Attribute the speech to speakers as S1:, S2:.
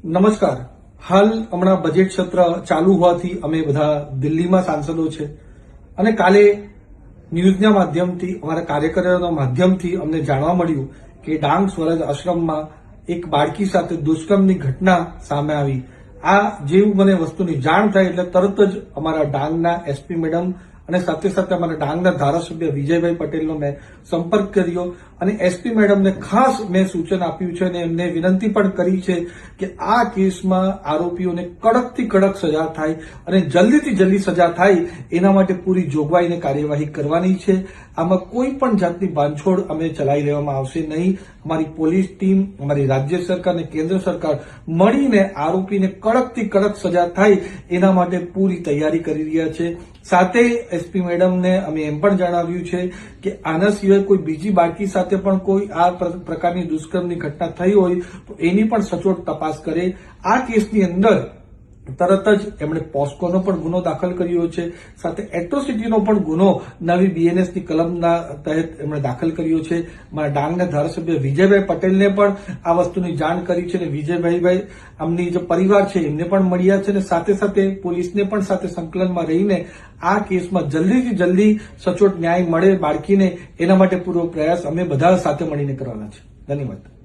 S1: નમસ્કાર. હાલ હમણાં બજેટ સત્ર ચાલુ હોવાથી અમે બધા દિલ્હીમાં સાંસદો છે અને કાલે ન્યૂઝના માધ્યમથી અમારા કાર્યકરોના માધ્યમથી અમને જાણવા મળ્યું કે ડાંગ સ્વરાજ આશ્રમમાં એક બાળકી સાથે દુષ્કર્મની ઘટના સામે આવી. આ જેવું મને વસ્તુની જાણ થાય એટલે તરત જ અમારા ડાંગના એસપી મેડમ અને સાથે સાથે અમારા ડાંગના ધારાસભ્ય વિજયભાઈ પટેલનો મેં સંપર્ક કર્યો અને એસપી મેડમને ખાસ મેં સૂચન આપ્યું છે અને એમને વિનંતી પણ કરી છે કે આ કેસમાં આરોપીઓને કડકથી કડક સજા થાય અને જલ્દીથી જલ્દી સજા થાય એના માટે પૂરી જોગવાઈને કાર્યવાહી કરવાની છે. આમાં કોઈ પણ જાતની બાંધછોડ અમે ચલાવી લેવામાં આવશે નહીં. અમારી પોલીસ ટીમ, અમારી રાજ્ય સરકાર અને કેન્દ્ર સરકાર મળીને આરોપીને કડકથી કડક સજા થાય એના માટે પૂરી તૈયારી કરી રહ્યા છે. સાથે એસપી મેડમને અમે એમ પણ જણાવ્યું છે કે આના સિવાય કોઈ બીજી બાળકી સાથે પણ કોઈ આ પ્રકારની દુષ્કર્મની ઘટના થઈ હોય તો એની પણ સચોટ તપાસ કરે. આ કેસની અંદર તરત જ એમણે પોસ્કોનો પણ ગુનો દાખલ કર્યો છે, સાથે એટ્રોસિટીનો પણ ગુનો નવી બીએનએસની કલમના તહેત એમણે દાખલ કર્યો છે. મારા ડાંગના ધારાસભ્ય વિજયભાઈ પટેલને પણ આ વસ્તુની જાણ કરી છે અને વિજયભાઈ આમની જે પરિવાર છે એમને પણ મળ્યા છે અને સાથે સાથે પોલીસને પણ સાથે સંકલનમાં રહીને આ કેસમાં જલ્દીથી જલ્દી સચોટ ન્યાય મળે બાળકીને એના માટે પૂરો પ્રયાસ અમે બધા સાથે મળીને કરવાના છે. ધન્યવાદ.